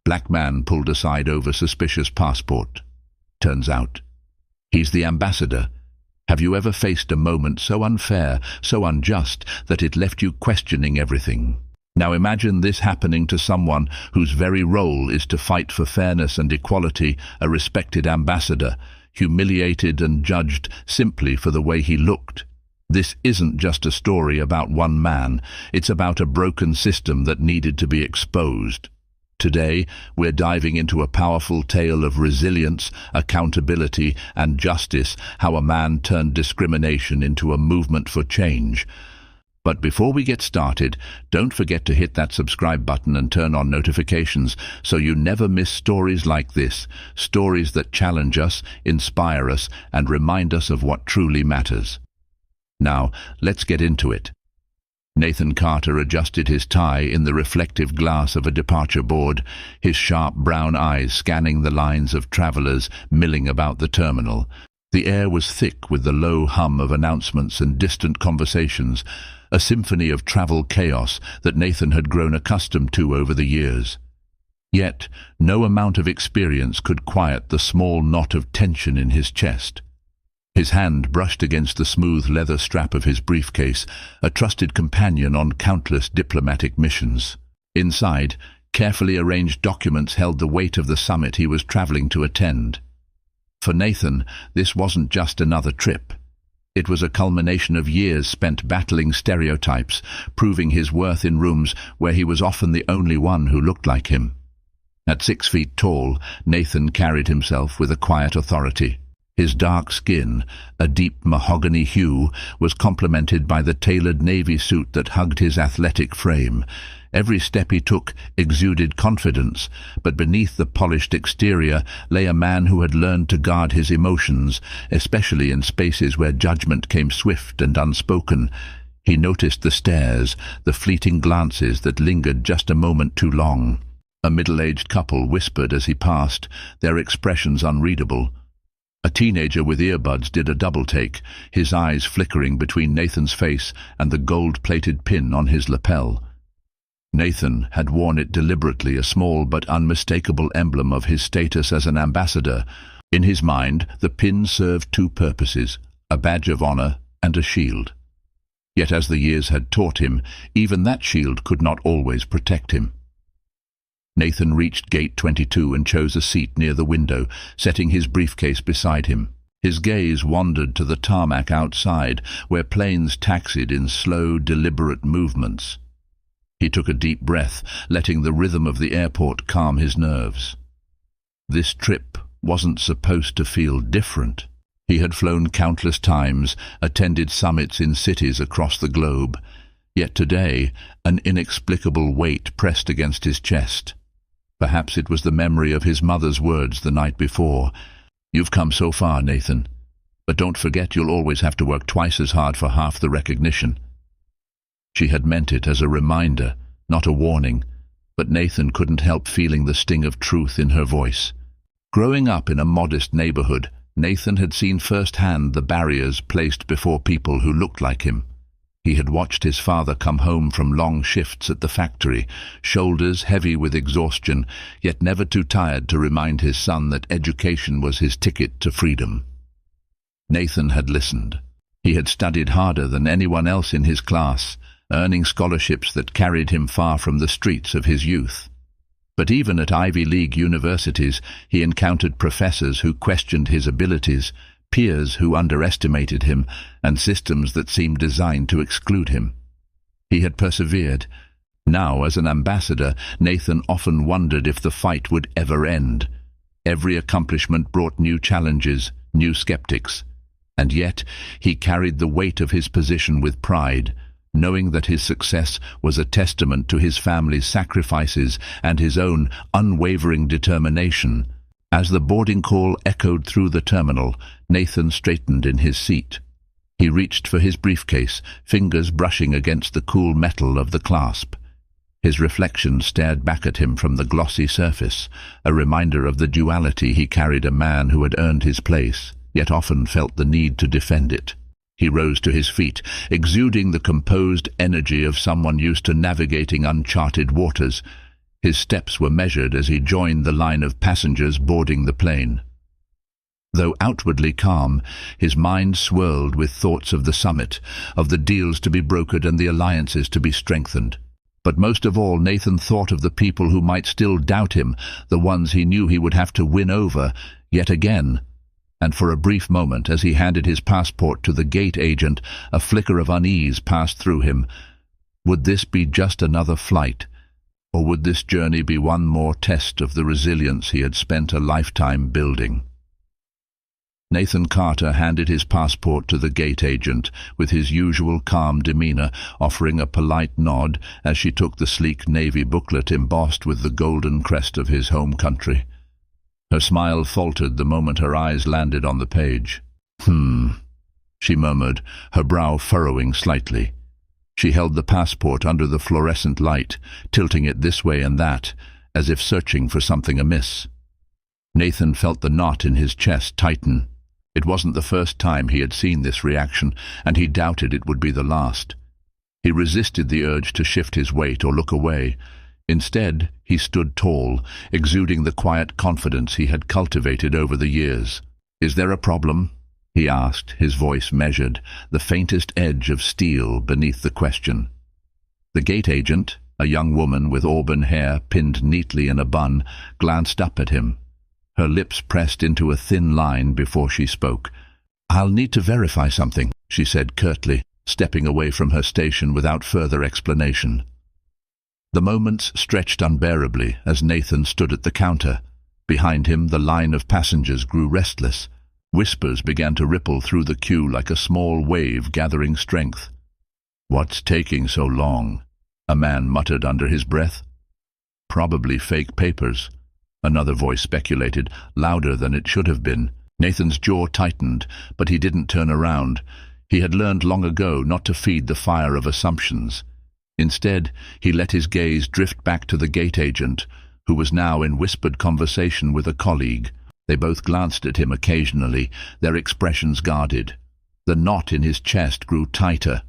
Black man pulled aside over suspicious passport. Turns out, he's the ambassador. Have you ever faced a moment so unfair, so unjust, that it left you questioning everything? Now imagine this happening to someone whose very role is to fight for fairness and equality, a respected ambassador, humiliated and judged simply for the way he looked. This isn't just a story about one man, it's about a broken system that needed to be exposed. Today, we're diving into a powerful tale of resilience, accountability, and justice, how a man turned discrimination into a movement for change. But before we get started, don't forget to hit that subscribe button and turn on notifications so you never miss stories like this, stories that challenge us, inspire us, and remind us of what truly matters. Now, let's get into it. Nathan Carter adjusted his tie in the reflective glass of a departure board, his sharp brown eyes scanning the lines of travelers milling about the terminal. The air was thick with the low hum of announcements and distant conversations, a symphony of travel chaos that Nathan had grown accustomed to over the years. Yet, no amount of experience could quiet the small knot of tension in his chest. His hand brushed against the smooth leather strap of his briefcase, a trusted companion on countless diplomatic missions. Inside, carefully arranged documents held the weight of the summit he was traveling to attend. For Nathan, this wasn't just another trip. It was a culmination of years spent battling stereotypes, proving his worth in rooms where he was often the only one who looked like him. At 6 feet tall, Nathan carried himself with a quiet authority. His dark skin, a deep mahogany hue, was complemented by the tailored navy suit that hugged his athletic frame. Every step he took exuded confidence, but beneath the polished exterior lay a man who had learned to guard his emotions, especially in spaces where judgment came swift and unspoken. He noticed the stares, the fleeting glances that lingered just a moment too long. A middle-aged couple whispered as he passed, their expressions unreadable. A teenager with earbuds did a double-take, his eyes flickering between Nathan's face and the gold-plated pin on his lapel. Nathan had worn it deliberately, a small but unmistakable emblem of his status as an ambassador. In his mind, the pin served two purposes, a badge of honor and a shield. Yet as the years had taught him, even that shield could not always protect him. Nathan reached gate 22 and chose a seat near the window, setting his briefcase beside him. His gaze wandered to the tarmac outside, where planes taxied in slow, deliberate movements. He took a deep breath, letting the rhythm of the airport calm his nerves. This trip wasn't supposed to feel different. He had flown countless times, attended summits in cities across the globe. Yet today, an inexplicable weight pressed against his chest. Perhaps it was the memory of his mother's words the night before. "You've come so far, Nathan. But don't forget you'll always have to work twice as hard for half the recognition." She had meant it as a reminder, not a warning, but Nathan couldn't help feeling the sting of truth in her voice. Growing up in a modest neighborhood, Nathan had seen firsthand the barriers placed before people who looked like him. He had watched his father come home from long shifts at the factory, shoulders heavy with exhaustion, yet never too tired to remind his son that education was his ticket to freedom. Nathan had listened. He had studied harder than anyone else in his class, earning scholarships that carried him far from the streets of his youth. But even at Ivy League universities, he encountered professors who questioned his abilities, peers who underestimated him, and systems that seemed designed to exclude him. He had persevered. Now, as an ambassador, Nathan often wondered if the fight would ever end. Every accomplishment brought new challenges, new skeptics. And yet, he carried the weight of his position with pride, knowing that his success was a testament to his family's sacrifices and his own unwavering determination. As the boarding call echoed through the terminal, Nathan straightened in his seat. He reached for his briefcase, fingers brushing against the cool metal of the clasp. His reflection stared back at him from the glossy surface, a reminder of the duality he carried, a man who had earned his place, yet often felt the need to defend it. He rose to his feet, exuding the composed energy of someone used to navigating uncharted waters. His steps were measured as he joined the line of passengers boarding the plane. Though outwardly calm, his mind swirled with thoughts of the summit, of the deals to be brokered and the alliances to be strengthened. But most of all, Nathan thought of the people who might still doubt him, the ones he knew he would have to win over, yet again. And for a brief moment, as he handed his passport to the gate agent, a flicker of unease passed through him. Would this be just another flight? Or would this journey be one more test of the resilience he had spent a lifetime building? Nathan Carter handed his passport to the gate agent with his usual calm demeanor, offering a polite nod as she took the sleek navy booklet embossed with the golden crest of his home country. Her smile faltered the moment her eyes landed on the page. She murmured, her brow furrowing slightly. She held the passport under the fluorescent light, tilting it this way and that, as if searching for something amiss. Nathan felt the knot in his chest tighten. It wasn't the first time he had seen this reaction, and he doubted it would be the last. He resisted the urge to shift his weight or look away. Instead, he stood tall, exuding the quiet confidence he had cultivated over the years. "Is there a problem?" he asked, his voice measured, the faintest edge of steel beneath the question. The gate agent, a young woman with auburn hair pinned neatly in a bun, glanced up at him. Her lips pressed into a thin line before she spoke. "I'll need to verify something," she said curtly, stepping away from her station without further explanation. The moments stretched unbearably as Nathan stood at the counter. Behind him, the line of passengers grew restless. Whispers began to ripple through the queue like a small wave gathering strength. "What's taking so long?" a man muttered under his breath. "Probably fake papers," another voice speculated, louder than it should have been. Nathan's jaw tightened, but he didn't turn around. He had learned long ago not to feed the fire of assumptions. Instead, he let his gaze drift back to the gate agent, who was now in whispered conversation with a colleague. They both glanced at him occasionally, their expressions guarded. The knot in his chest grew tighter.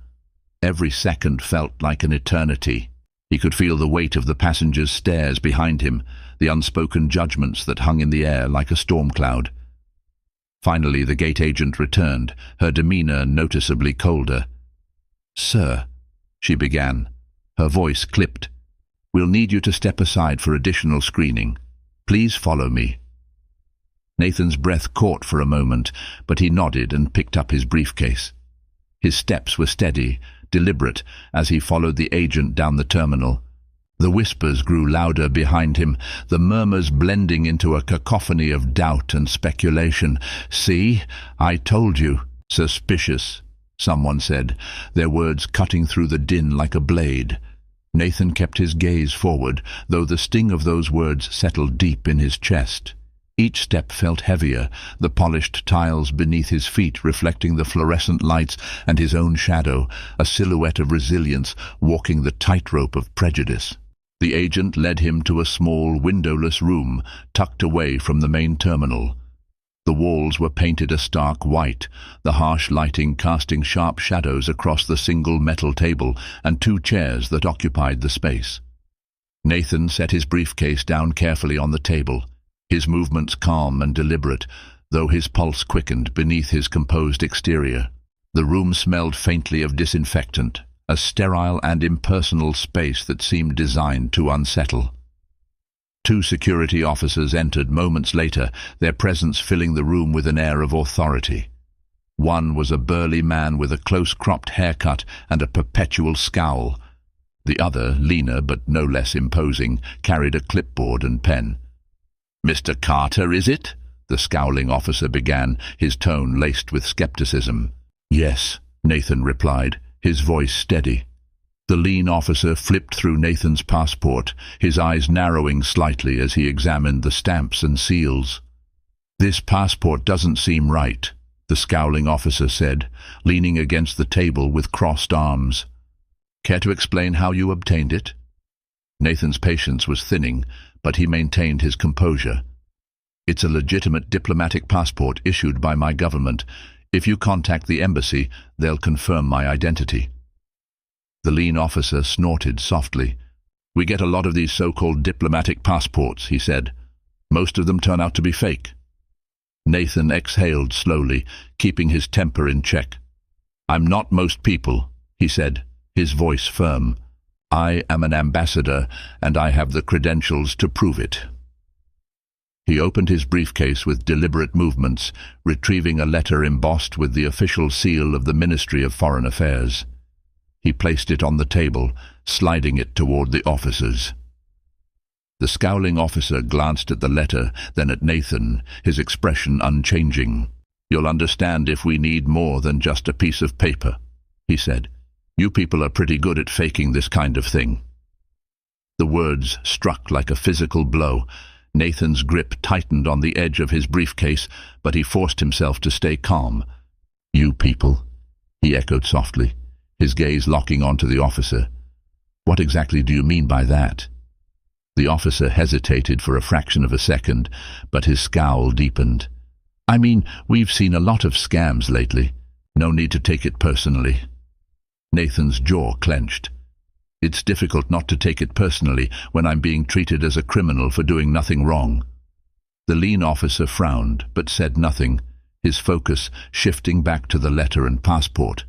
Every second felt like an eternity. He could feel the weight of the passengers' stares behind him, the unspoken judgments that hung in the air like a storm cloud. Finally, the gate agent returned, her demeanor noticeably colder. "Sir," she began, her voice clipped, "we'll need you to step aside for additional screening. Please follow me." Nathan's breath caught for a moment, but he nodded and picked up his briefcase. His steps were steady, deliberate, as he followed the agent down the terminal. The whispers grew louder behind him, the murmurs blending into a cacophony of doubt and speculation. "See, I told you." "Suspicious," someone said, their words cutting through the din like a blade. Nathan kept his gaze forward, though the sting of those words settled deep in his chest. Each step felt heavier, the polished tiles beneath his feet reflecting the fluorescent lights and his own shadow, a silhouette of resilience walking the tightrope of prejudice. The agent led him to a small, windowless room tucked away from the main terminal. The walls were painted a stark white, the harsh lighting casting sharp shadows across the single metal table and two chairs that occupied the space. Nathan set his briefcase down carefully on the table, his movements calm and deliberate, though his pulse quickened beneath his composed exterior. The room smelled faintly of disinfectant, a sterile and impersonal space that seemed designed to unsettle. Two security officers entered moments later, their presence filling the room with an air of authority. One was a burly man with a close-cropped haircut and a perpetual scowl. The other, leaner but no less imposing, carried a clipboard and pen. "Mr. Carter, is it?" the scowling officer began, his tone laced with skepticism. "Yes," Nathan replied, his voice steady. The lean officer flipped through Nathan's passport, his eyes narrowing slightly as he examined the stamps and seals. "This passport doesn't seem right," the scowling officer said, leaning against the table with crossed arms. "Care to explain how you obtained it?" Nathan's patience was thinning, but he maintained his composure. "It's a legitimate diplomatic passport issued by my government. If you contact the embassy, they'll confirm my identity." The lean officer snorted softly. We get a lot of these so-called diplomatic passports, he said. Most of them turn out to be fake. Nathan exhaled slowly, keeping his temper in check. I'm not most people, he said, his voice firm. I am an ambassador, and I have the credentials to prove it. He opened his briefcase with deliberate movements, retrieving a letter embossed with the official seal of the Ministry of Foreign Affairs. He placed it on the table, sliding it toward the officers. The scowling officer glanced at the letter, then at Nathan, his expression unchanging. You'll understand if we need more than just a piece of paper, he said. You people are pretty good at faking this kind of thing. The words struck like a physical blow. Nathan's grip tightened on the edge of his briefcase, but he forced himself to stay calm. You people, he echoed softly, his gaze locking onto the officer. What exactly do you mean by that? The officer hesitated for a fraction of a second, but his scowl deepened. I mean, we've seen a lot of scams lately. No need to take it personally. Nathan's jaw clenched. It's difficult not to take it personally when I'm being treated as a criminal for doing nothing wrong. The lean officer frowned, but said nothing, his focus shifting back to the letter and passport.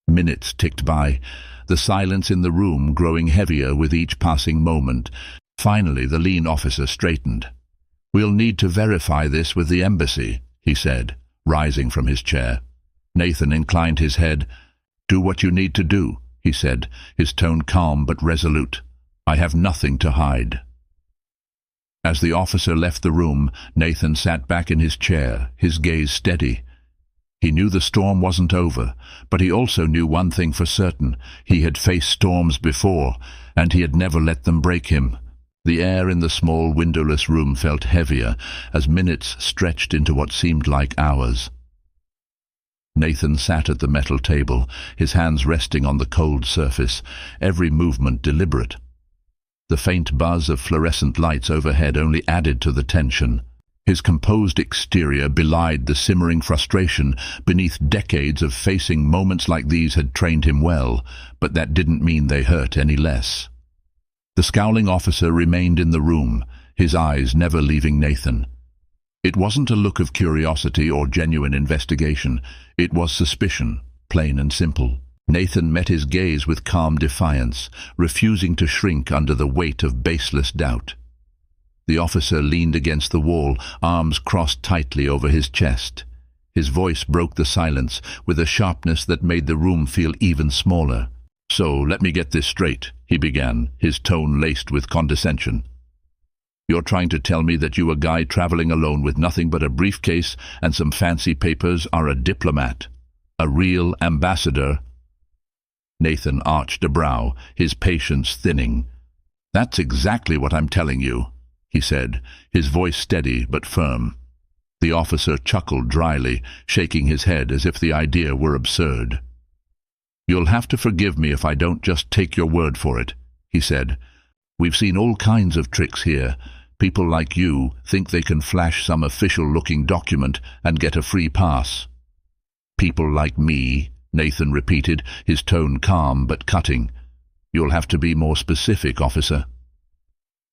Minutes ticked by, the silence in the room growing heavier with each passing moment. Finally, the lean officer straightened. We'll need to verify this with the embassy, he said, rising from his chair. Nathan inclined his head. Do what you need to do, he said, his tone calm but resolute. I have nothing to hide. As the officer left the room, Nathan sat back in his chair, his gaze steady. He knew the storm wasn't over, but he also knew one thing for certain. He had faced storms before, and he had never let them break him. The air in the small, windowless room felt heavier as minutes stretched into what seemed like hours. Nathan sat at the metal table, his hands resting on the cold surface, every movement deliberate. The faint buzz of fluorescent lights overhead only added to the tension. His composed exterior belied the simmering frustration beneath decades of facing. Moments like these had trained him well, but that didn't mean they hurt any less. The scowling officer remained in the room, his eyes never leaving Nathan. It wasn't a look of curiosity or genuine investigation. It was suspicion, plain and simple. Nathan met his gaze with calm defiance, refusing to shrink under the weight of baseless doubt. The officer leaned against the wall, arms crossed tightly over his chest. His voice broke the silence with a sharpness that made the room feel even smaller. So, let me get this straight, he began, his tone laced with condescension. You're trying to tell me that you, a guy traveling alone with nothing but a briefcase and some fancy papers, are a diplomat? A real ambassador? Nathan arched a brow, his patience thinning. That's exactly what I'm telling you, he said, his voice steady but firm. The officer chuckled dryly, shaking his head as if the idea were absurd. You'll have to forgive me if I don't just take your word for it, he said. We've seen all kinds of tricks here. People like you think they can flash some official-looking document and get a free pass. People like me, Nathan repeated, his tone calm but cutting. You'll have to be more specific, officer.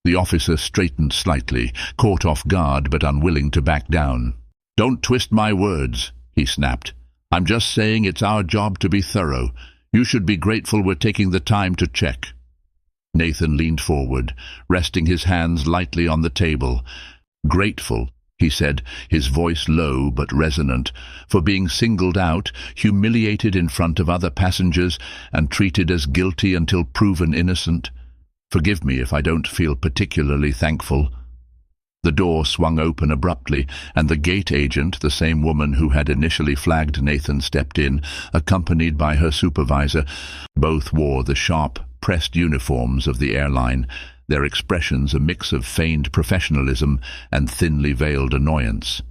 The officer straightened slightly, caught off guard but unwilling to back down. Don't twist my words, he snapped. I'm just saying it's our job to be thorough. You should be grateful we're taking the time to check. Nathan leaned forward, resting his hands lightly on the table. Grateful, he said, his voice low but resonant, for being singled out, humiliated in front of other passengers, and treated as guilty until proven innocent. Forgive me if I don't feel particularly thankful. The door swung open abruptly, and the gate agent, the same woman who had initially flagged Nathan, stepped in, accompanied by her supervisor. Both wore the sharp, pressed uniforms of the airline, their expressions a mix of feigned professionalism and thinly veiled annoyance.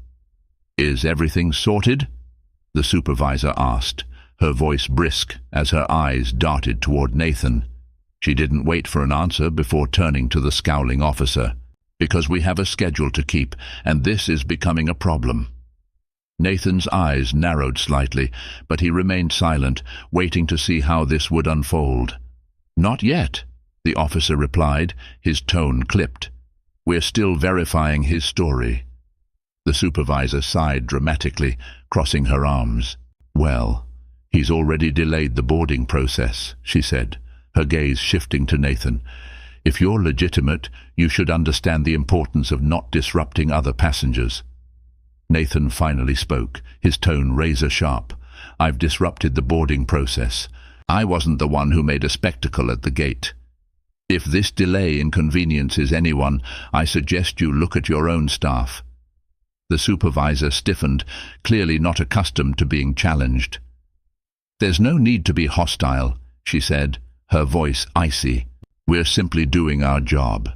Is everything sorted? The supervisor asked, her voice brisk as her eyes darted toward Nathan. She didn't wait for an answer before turning to the scowling officer. Because we have a schedule to keep, and this is becoming a problem. Nathan's eyes narrowed slightly, but he remained silent, waiting to see how this would unfold. Not yet, the officer replied, his tone clipped. "We're still verifying his story." The supervisor sighed dramatically, crossing her arms. "Well, he's already delayed the boarding process," she said, her gaze shifting to Nathan. "If you're legitimate, you should understand the importance of not disrupting other passengers." Nathan finally spoke, his tone razor-sharp. "I've disrupted the boarding process. I wasn't the one who made a spectacle at the gate. If this delay inconveniences anyone, I suggest you look at your own staff." The supervisor stiffened, clearly not accustomed to being challenged. "There's no need to be hostile," she said, her voice icy. "We're simply doing our job."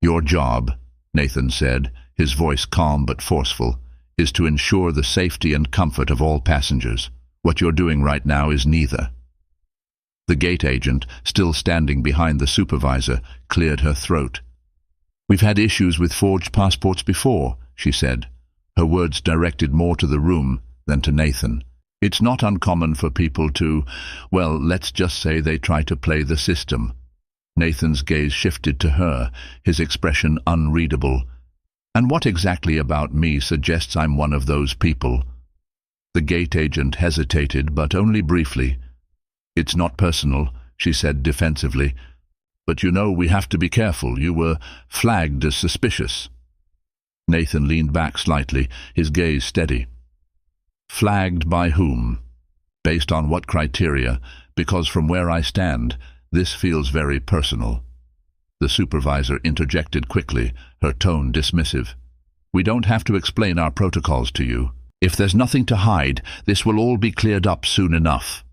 "Your job," Nathan said, his voice calm but forceful, "is to ensure the safety and comfort of all passengers. What you're doing right now is neither." The gate agent, still standing behind the supervisor, cleared her throat. "We've had issues with forged passports before," she said, her words directed more to the room than to Nathan. "It's not uncommon for people to, well, let's just say they try to play the system." Nathan's gaze shifted to her, his expression unreadable. "And what exactly about me suggests I'm one of those people?" The gate agent hesitated, but only briefly. "It's not personal," she said defensively. "But you know, we have to be careful. You were flagged as suspicious." Nathan leaned back slightly, his gaze steady. "Flagged by whom? Based on what criteria? Because from where I stand, this feels very personal." The supervisor interjected quickly, her tone dismissive. "We don't have to explain our protocols to you. If there's nothing to hide, this will all be cleared up soon enough."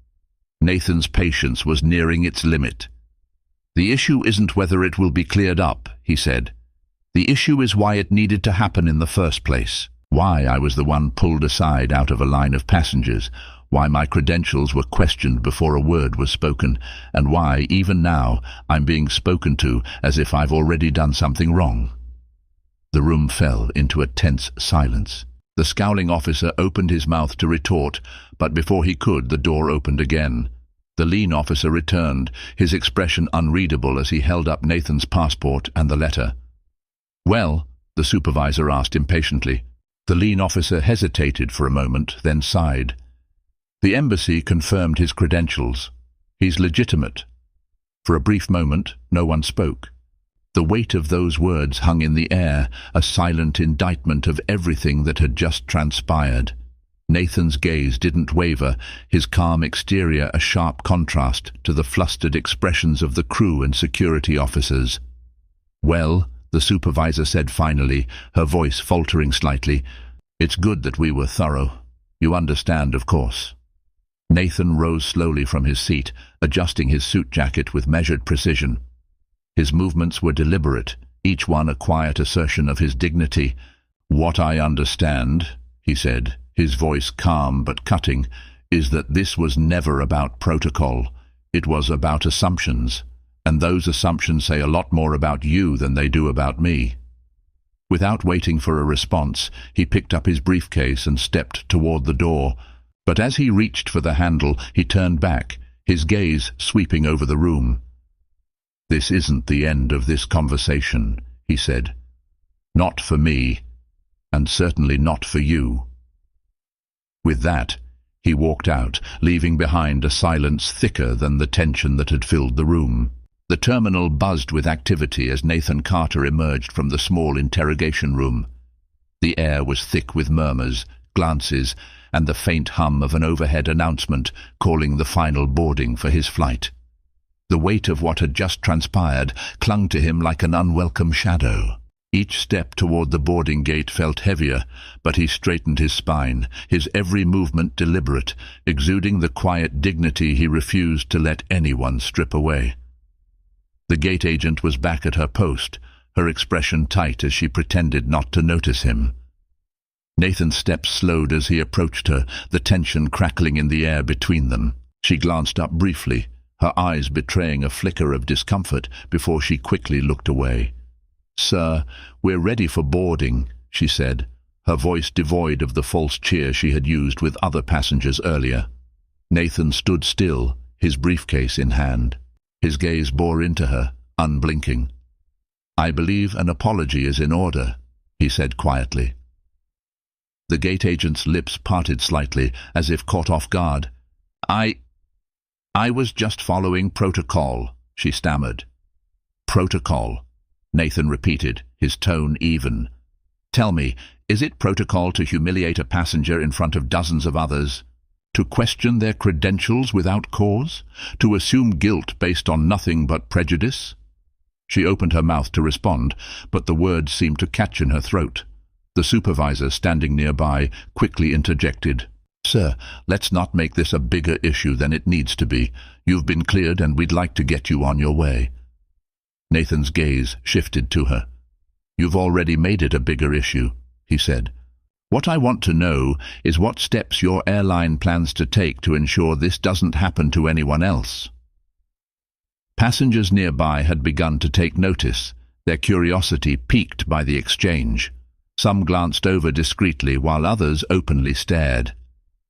Nathan's patience was nearing its limit. "The issue isn't whether it will be cleared up," he said. "The issue is why it needed to happen in the first place. Why I was the one pulled aside out of a line of passengers, why my credentials were questioned before a word was spoken, and why, even now, I'm being spoken to as if I've already done something wrong." The room fell into a tense silence. The scowling officer opened his mouth to retort, but before he could, the door opened again. The lean officer returned, his expression unreadable as he held up Nathan's passport and the letter. "Well?" the supervisor asked impatiently. The lean officer hesitated for a moment, then sighed. "The embassy confirmed his credentials. He's legitimate." For a brief moment, no one spoke. The weight of those words hung in the air, a silent indictment of everything that had just transpired. Nathan's gaze didn't waver, his calm exterior a sharp contrast to the flustered expressions of the crew and security officers. "Well," the supervisor said finally, her voice faltering slightly, "it's good that we were thorough. You understand, of course." Nathan rose slowly from his seat, adjusting his suit jacket with measured precision. His movements were deliberate, each one a quiet assertion of his dignity. "What I understand," he said, his voice calm but cutting, "is that this was never about protocol. It was about assumptions, and those assumptions say a lot more about you than they do about me." Without waiting for a response, he picked up his briefcase and stepped toward the door. But as he reached for the handle, he turned back, his gaze sweeping over the room. "This isn't the end of this conversation," he said. "Not for me, and certainly not for you." With that, he walked out, leaving behind a silence thicker than the tension that had filled the room. The terminal buzzed with activity as Nathan Carter emerged from the small interrogation room. The air was thick with murmurs, glances, and the faint hum of an overhead announcement calling the final boarding for his flight. The weight of what had just transpired clung to him like an unwelcome shadow. Each step toward the boarding gate felt heavier, but he straightened his spine, his every movement deliberate, exuding the quiet dignity he refused to let anyone strip away. The gate agent was back at her post, her expression tight as she pretended not to notice him. Nathan's steps slowed as he approached her, the tension crackling in the air between them. She glanced up briefly, her eyes betraying a flicker of discomfort before she quickly looked away. "Sir, we're ready for boarding," she said, her voice devoid of the false cheer she had used with other passengers earlier. Nathan stood still, his briefcase in hand. His gaze bore into her, unblinking. "I believe an apology is in order," he said quietly. The gate agent's lips parted slightly, as if caught off guard. I was just following protocol," she stammered. "Protocol," Nathan repeated, his tone even. "Tell me, is it protocol to humiliate a passenger in front of dozens of others? To question their credentials without cause? To assume guilt based on nothing but prejudice?" She opened her mouth to respond, but the words seemed to catch in her throat. The supervisor, standing nearby, quickly interjected. "Sir, let's not make this a bigger issue than it needs to be. You've been cleared and we'd like to get you on your way." Nathan's gaze shifted to her. "You've already made it a bigger issue," he said. "What I want to know is what steps your airline plans to take to ensure this doesn't happen to anyone else." Passengers nearby had begun to take notice, their curiosity piqued by the exchange. Some glanced over discreetly while others openly stared.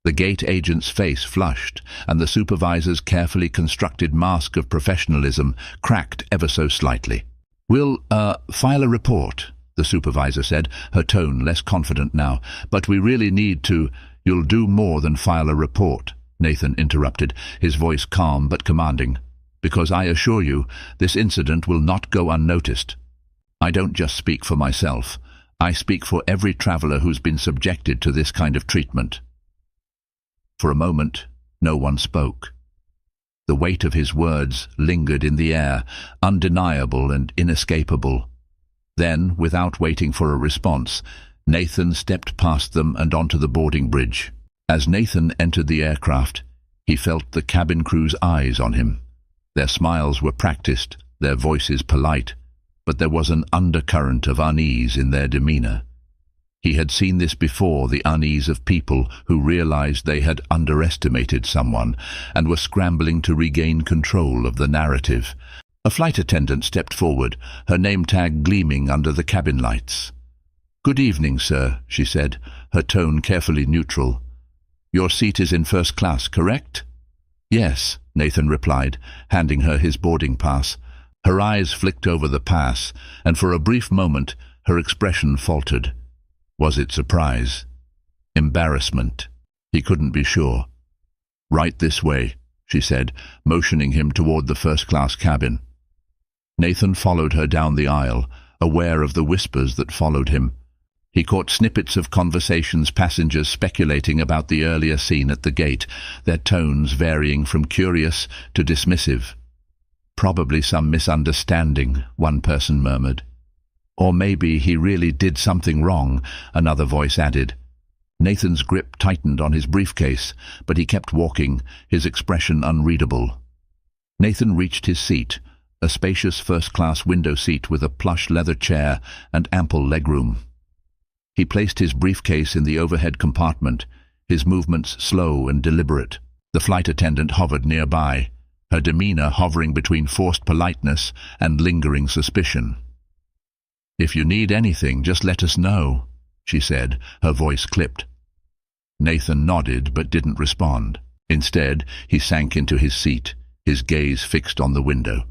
The gate agent's face flushed, and the supervisor's carefully constructed mask of professionalism cracked ever so slightly. "We'll, file a report," the supervisor said, her tone less confident now. "But we really need to—" "You'll do more than file a report," Nathan interrupted, his voice calm but commanding. "Because I assure you, this incident will not go unnoticed. I don't just speak for myself. I speak for every traveler who's been subjected to this kind of treatment." For a moment, no one spoke. The weight of his words lingered in the air, undeniable and inescapable. Then, without waiting for a response, Nathan stepped past them and onto the boarding bridge. As Nathan entered the aircraft, he felt the cabin crew's eyes on him. Their smiles were practiced, their voices polite, but there was an undercurrent of unease in their demeanor. He had seen this before, the unease of people who realized they had underestimated someone and were scrambling to regain control of the narrative. A flight attendant stepped forward, her name tag gleaming under the cabin lights. "Good evening, sir," she said, her tone carefully neutral. "Your seat is in first class, correct?" "Yes," Nathan replied, handing her his boarding pass. Her eyes flicked over the pass, and for a brief moment her expression faltered. Was it surprise? Embarrassment? He couldn't be sure. "Right this way," she said, motioning him toward the first-class cabin. Nathan followed her down the aisle, aware of the whispers that followed him. He caught snippets of conversations, passengers speculating about the earlier scene at the gate, their tones varying from curious to dismissive. "Probably some misunderstanding," one person murmured. "Or maybe he really did something wrong," another voice added. Nathan's grip tightened on his briefcase, but he kept walking, his expression unreadable. Nathan reached his seat, a spacious first-class window seat with a plush leather chair and ample legroom. He placed his briefcase in the overhead compartment, his movements slow and deliberate. The flight attendant hovered nearby, her demeanor hovering between forced politeness and lingering suspicion. "If you need anything, just let us know," she said, her voice clipped. Nathan nodded but didn't respond. Instead, he sank into his seat, his gaze fixed on the window.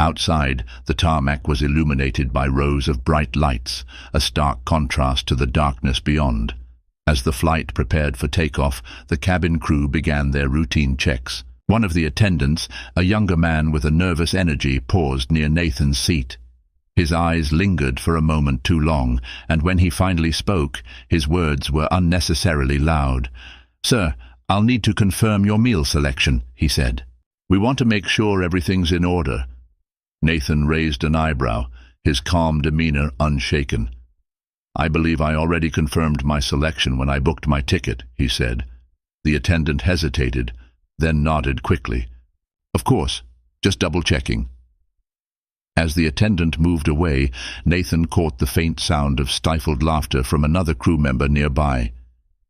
Outside, the tarmac was illuminated by rows of bright lights, a stark contrast to the darkness beyond. As the flight prepared for takeoff, the cabin crew began their routine checks. One of the attendants, a younger man with a nervous energy, paused near Nathan's seat. His eyes lingered for a moment too long, and when he finally spoke, his words were unnecessarily loud. "Sir, I'll need to confirm your meal selection," he said. "We want to make sure everything's in order." Nathan raised an eyebrow, his calm demeanor unshaken. "I believe I already confirmed my selection when I booked my ticket," he said. The attendant hesitated, then nodded quickly. "Of course, just double-checking." As the attendant moved away, Nathan caught the faint sound of stifled laughter from another crew member nearby.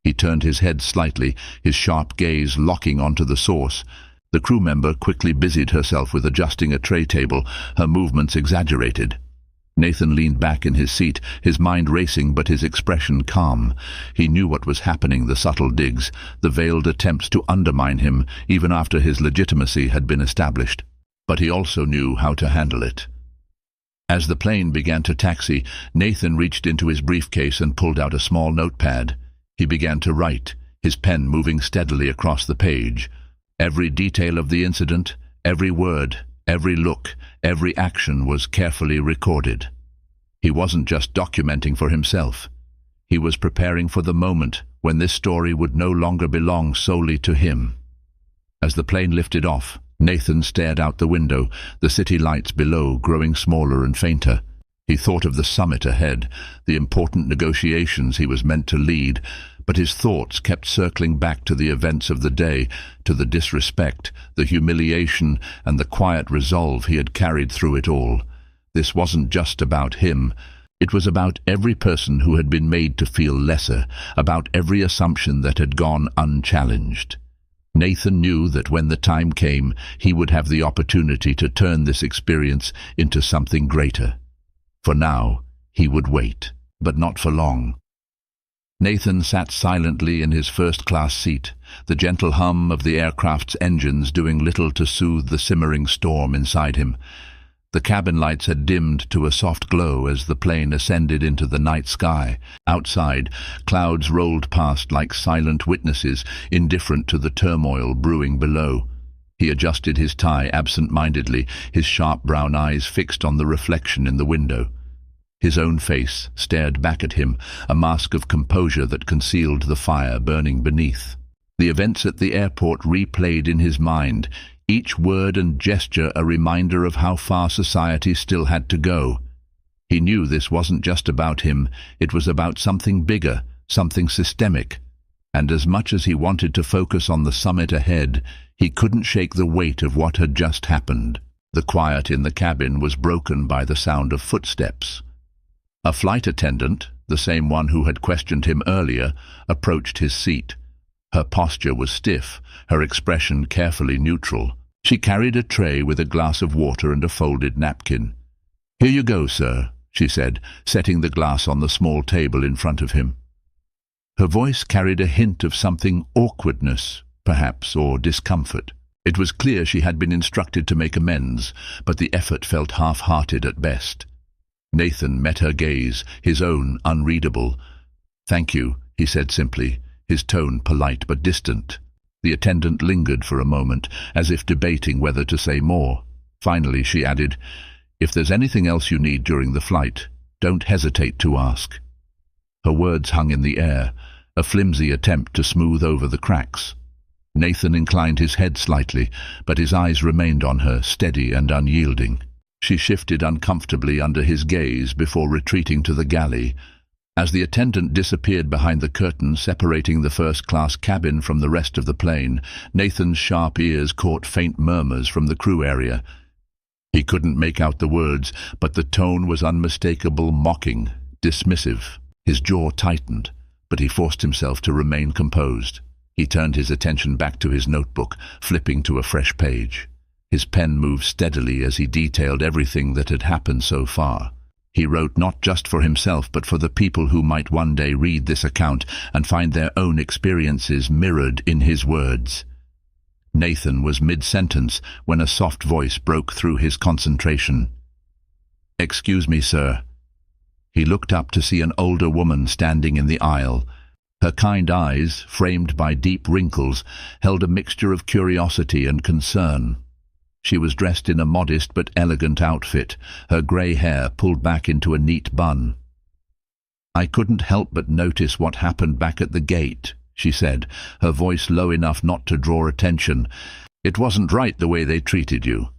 He turned his head slightly, his sharp gaze locking onto the source. The crew member quickly busied herself with adjusting a tray table, her movements exaggerated. Nathan leaned back in his seat, his mind racing but his expression calm. He knew what was happening, the subtle digs, the veiled attempts to undermine him, even after his legitimacy had been established. but he also knew how to handle it. As the plane began to taxi, Nathan reached into his briefcase and pulled out a small notepad. He began to write, his pen moving steadily across the page. Every detail of the incident, every word, every look, every action was carefully recorded. He wasn't just documenting for himself. He was preparing for the moment when this story would no longer belong solely to him. As the plane lifted off, Nathan stared out the window, the city lights below growing smaller and fainter. He thought of the summit ahead, the important negotiations he was meant to lead, but his thoughts kept circling back to the events of the day, to the disrespect, the humiliation, and the quiet resolve he had carried through it all. This wasn't just about him. It was about every person who had been made to feel lesser, about every assumption that had gone unchallenged. Nathan knew that when the time came, he would have the opportunity to turn this experience into something greater. For now, he would wait, but not for long. Nathan sat silently in his first-class seat, the gentle hum of the aircraft's engines doing little to soothe the simmering storm inside him. The cabin lights had dimmed to a soft glow as the plane ascended into the night sky. Outside, clouds rolled past like silent witnesses, indifferent to the turmoil brewing below. He adjusted his tie absent-mindedly, his sharp brown eyes fixed on the reflection in the window. His own face stared back at him, a mask of composure that concealed the fire burning beneath. The events at the airport replayed in his mind, each word and gesture a reminder of how far society still had to go. He knew this wasn't just about him, it was about something bigger, something systemic. And as much as he wanted to focus on the summit ahead, he couldn't shake the weight of what had just happened. The quiet in the cabin was broken by the sound of footsteps. A flight attendant, the same one who had questioned him earlier, approached his seat. Her posture was stiff, her expression carefully neutral. She carried a tray with a glass of water and a folded napkin. "Here you go, sir," she said, setting the glass on the small table in front of him. Her voice carried a hint of something awkwardness, perhaps, or discomfort. It was clear she had been instructed to make amends, but the effort felt half-hearted at best. Nathan met her gaze, his own unreadable. "Thank you," he said simply, his tone polite but distant. The attendant lingered for a moment, as if debating whether to say more. Finally she added, "If there's anything else you need during the flight, don't hesitate to ask." Her words hung in the air, a flimsy attempt to smooth over the cracks. Nathan inclined his head slightly, but his eyes remained on her, steady and unyielding. She shifted uncomfortably under his gaze before retreating to the galley. As the attendant disappeared behind the curtain separating the first-class cabin from the rest of the plane, Nathan's sharp ears caught faint murmurs from the crew area. He couldn't make out the words, but the tone was unmistakable, mocking, dismissive. His jaw tightened, but he forced himself to remain composed. He turned his attention back to his notebook, flipping to a fresh page. His pen moved steadily as he detailed everything that had happened so far. He wrote not just for himself but for the people who might one day read this account and find their own experiences mirrored in his words. Nathan was mid-sentence when a soft voice broke through his concentration. "Excuse me, sir." He looked up to see an older woman standing in the aisle. Her kind eyes, framed by deep wrinkles, held a mixture of curiosity and concern. She was dressed in a modest but elegant outfit, her grey hair pulled back into a neat bun. "I couldn't help but notice what happened back at the gate," she said, her voice low enough not to draw attention. "It wasn't right the way they treated you."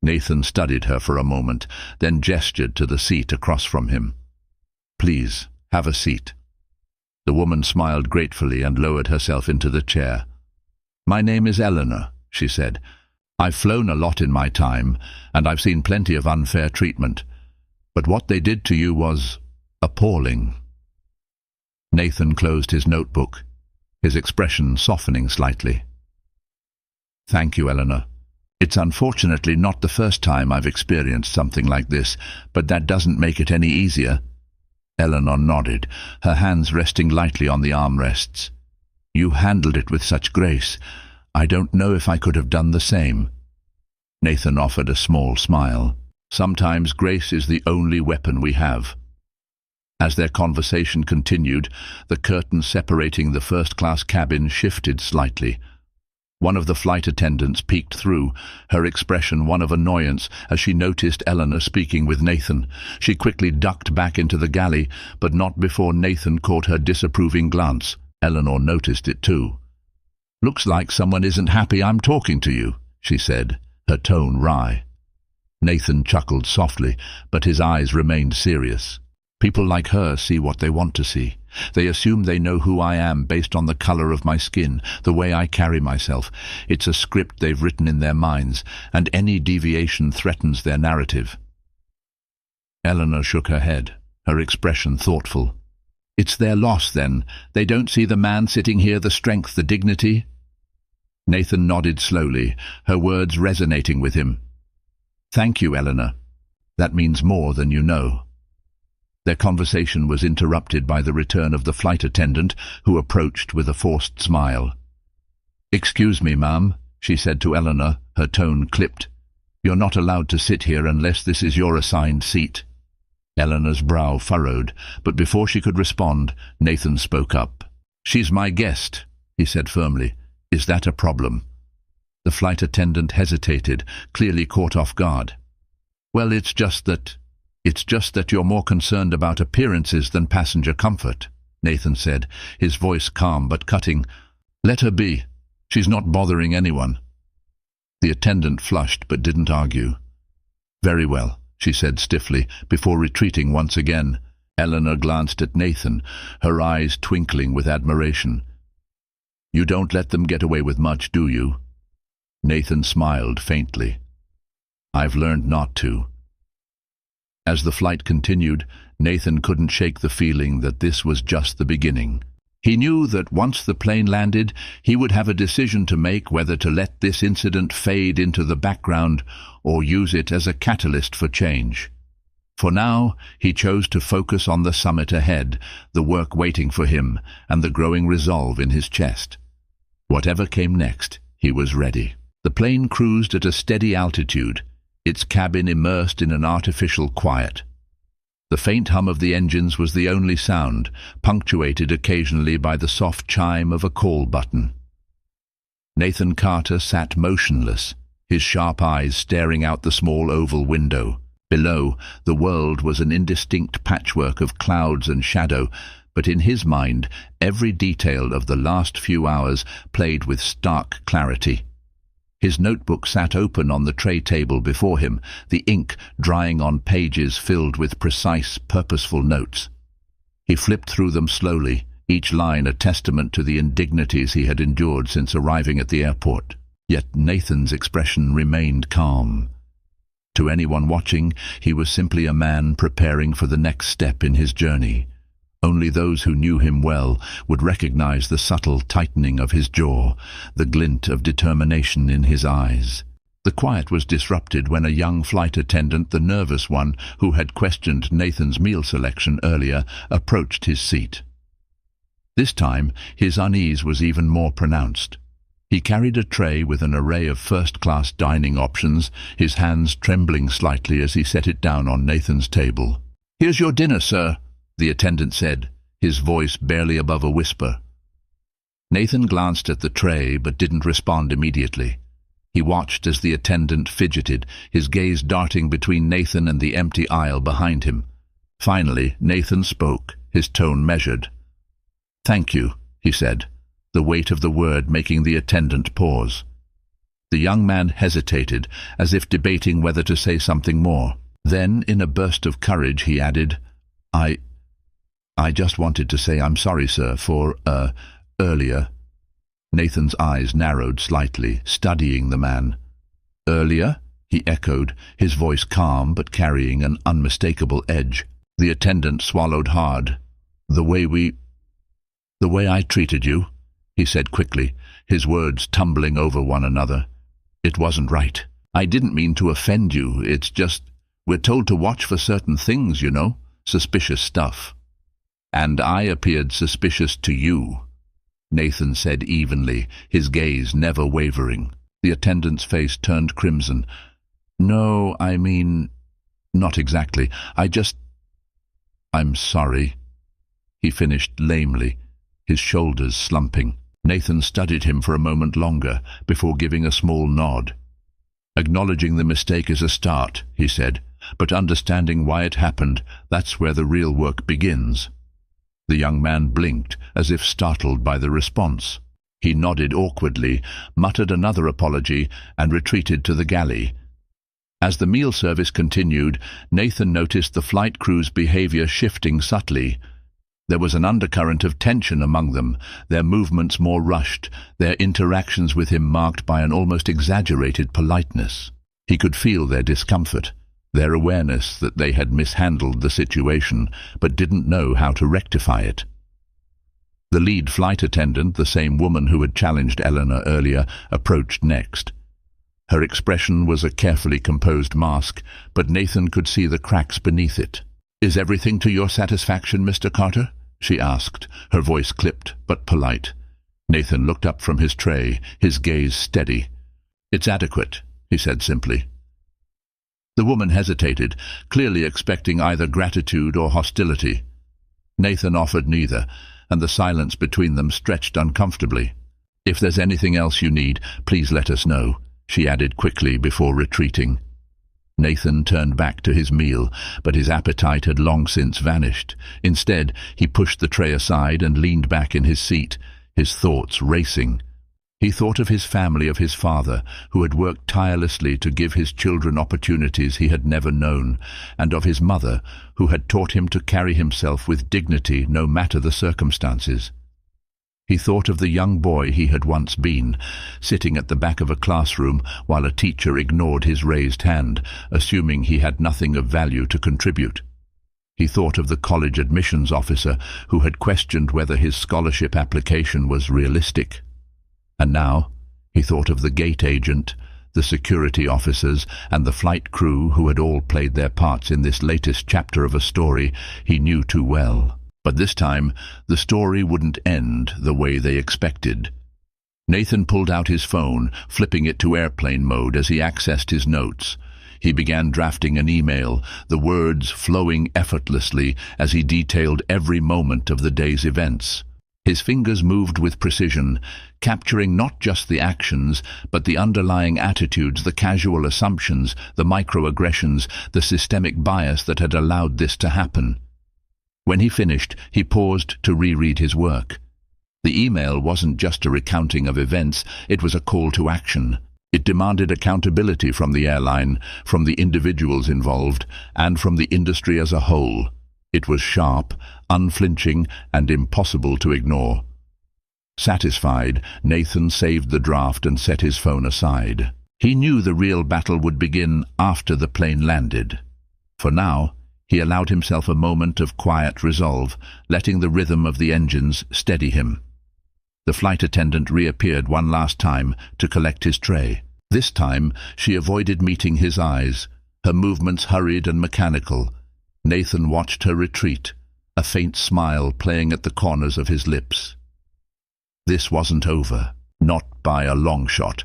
Nathan studied her for a moment, then gestured to the seat across from him. "Please, have a seat." The woman smiled gratefully and lowered herself into the chair. "My name is Eleanor," she said. "I've flown a lot in my time, and I've seen plenty of unfair treatment. But what they did to you was appalling." Nathan closed his notebook, his expression softening slightly. "Thank you, Eleanor. It's unfortunately not the first time I've experienced something like this, but that doesn't make it any easier." Eleanor nodded, her hands resting lightly on the armrests. "You handled it with such grace. I don't know if I could have done the same." Nathan offered a small smile. Sometimes grace is the only weapon we have. As their conversation continued, the curtain separating the first-class cabin shifted slightly. One of the flight attendants peeked through, her expression one of annoyance as she noticed Eleanor speaking with Nathan. She quickly ducked back into the galley, but not before Nathan caught her disapproving glance. Eleanor noticed it too. "Looks like someone isn't happy I'm talking to you," she said, her tone wry. Nathan chuckled softly, but his eyes remained serious. "People like her see what they want to see. They assume they know who I am based on the color of my skin, the way I carry myself. It's a script they've written in their minds, and any deviation threatens their narrative." Eleanor shook her head, her expression thoughtful. "It's their loss, then. They don't see the man sitting here, the strength, the dignity." Nathan nodded slowly, her words resonating with him. "Thank you, Eleanor. That means more than you know." Their conversation was interrupted by the return of the flight attendant, who approached with a forced smile. "Excuse me, ma'am," she said to Eleanor, her tone clipped. "You're not allowed to sit here unless this is your assigned seat." Eleanor's brow furrowed, but before she could respond, Nathan spoke up. "She's my guest," he said firmly. "Is that a problem?" The flight attendant hesitated, clearly caught off guard. "Well, it's just that you're more concerned about appearances than passenger comfort," Nathan said, his voice calm but cutting. "Let her be. She's not bothering anyone." The attendant flushed but didn't argue. "Very well," she said stiffly, before retreating once again. Eleanor glanced at Nathan, her eyes twinkling with admiration. "You don't let them get away with much, do you?" Nathan smiled faintly. "I've learned not to." As the flight continued, Nathan couldn't shake the feeling that this was just the beginning. He knew that once the plane landed, he would have a decision to make whether to let this incident fade into the background or use it as a catalyst for change. For now, he chose to focus on the summit ahead, the work waiting for him, and the growing resolve in his chest. Whatever came next, he was ready. The plane cruised at a steady altitude, its cabin immersed in an artificial quiet. The faint hum of the engines was the only sound, punctuated occasionally by the soft chime of a call button. Nathan Carter sat motionless, his sharp eyes staring out the small oval window. Below, the world was an indistinct patchwork of clouds and shadow, but in his mind, every detail of the last few hours played with stark clarity. His notebook sat open on the tray table before him, the ink drying on pages filled with precise, purposeful notes. He flipped through them slowly, each line a testament to the indignities he had endured since arriving at the airport. Yet Nathan's expression remained calm. To anyone watching, he was simply a man preparing for the next step in his journey. Only those who knew him well would recognize the subtle tightening of his jaw, the glint of determination in his eyes. The quiet was disrupted when a young flight attendant, the nervous one who had questioned Nathan's meal selection earlier, approached his seat. This time, his unease was even more pronounced. He carried a tray with an array of first-class dining options, his hands trembling slightly as he set it down on Nathan's table. "Here's your dinner, sir," the attendant said, his voice barely above a whisper. Nathan glanced at the tray but didn't respond immediately. He watched as the attendant fidgeted, his gaze darting between Nathan and the empty aisle behind him. Finally, Nathan spoke, his tone measured. "Thank you," he said, the weight of the word making the attendant pause. The young man hesitated, as if debating whether to say something more. Then, in a burst of courage, he added, I just wanted to say I'm sorry, sir, for, earlier." Nathan's eyes narrowed slightly, studying the man. "Earlier?" he echoed, his voice calm but carrying an unmistakable edge. The attendant swallowed hard. The way I treated you," he said quickly, his words tumbling over one another. "It wasn't right. I didn't mean to offend you. It's just, we're told to watch for certain things, you know, suspicious stuff. And I appeared suspicious to you," Nathan said evenly, his gaze never wavering. The attendant's face turned crimson. "No, I mean, not exactly. I'm sorry," he finished lamely, his shoulders slumping. Nathan studied him for a moment longer before giving a small nod. "Acknowledging the mistake is a start," he said, "but understanding why it happened, that's where the real work begins." The young man blinked, as if startled by the response. He nodded awkwardly, muttered another apology, and retreated to the galley. As the meal service continued, Nathan noticed the flight crew's behavior shifting subtly. There was an undercurrent of tension among them, their movements more rushed, their interactions with him marked by an almost exaggerated politeness. He could feel their discomfort, their awareness that they had mishandled the situation, but didn't know how to rectify it. The lead flight attendant, the same woman who had challenged Eleanor earlier, approached next. Her expression was a carefully composed mask, but Nathan could see the cracks beneath it. "Is everything to your satisfaction, Mr. Carter?" she asked, her voice clipped but polite. Nathan looked up from his tray, his gaze steady. "It's adequate," he said simply. The woman hesitated, clearly expecting either gratitude or hostility. Nathan offered neither, and the silence between them stretched uncomfortably. "If there's anything else you need, please let us know," she added quickly before retreating. Nathan turned back to his meal, but his appetite had long since vanished. Instead, he pushed the tray aside and leaned back in his seat, his thoughts racing. He thought of his family, of his father, who had worked tirelessly to give his children opportunities he had never known, and of his mother, who had taught him to carry himself with dignity no matter the circumstances. He thought of the young boy he had once been, sitting at the back of a classroom while a teacher ignored his raised hand, assuming he had nothing of value to contribute. He thought of the college admissions officer who had questioned whether his scholarship application was realistic. And now he thought of the gate agent, the security officers, and the flight crew who had all played their parts in this latest chapter of a story he knew too well. But this time, the story wouldn't end the way they expected. Nathan pulled out his phone, flipping it to airplane mode as he accessed his notes. He began drafting an email, the words flowing effortlessly as he detailed every moment of the day's events. His fingers moved with precision, capturing not just the actions, but the underlying attitudes, the casual assumptions, the microaggressions, the systemic bias that had allowed this to happen. When he finished, he paused to reread his work. The email wasn't just a recounting of events, it was a call to action. It demanded accountability from the airline, from the individuals involved, and from the industry as a whole. It was sharp, unflinching, and impossible to ignore. Satisfied, Nathan saved the draft and set his phone aside. He knew the real battle would begin after the plane landed. For now, he allowed himself a moment of quiet resolve, letting the rhythm of the engines steady him. The flight attendant reappeared one last time to collect his tray. This time, she avoided meeting his eyes, her movements hurried and mechanical. Nathan watched her retreat, a faint smile playing at the corners of his lips. This wasn't over, not by a long shot.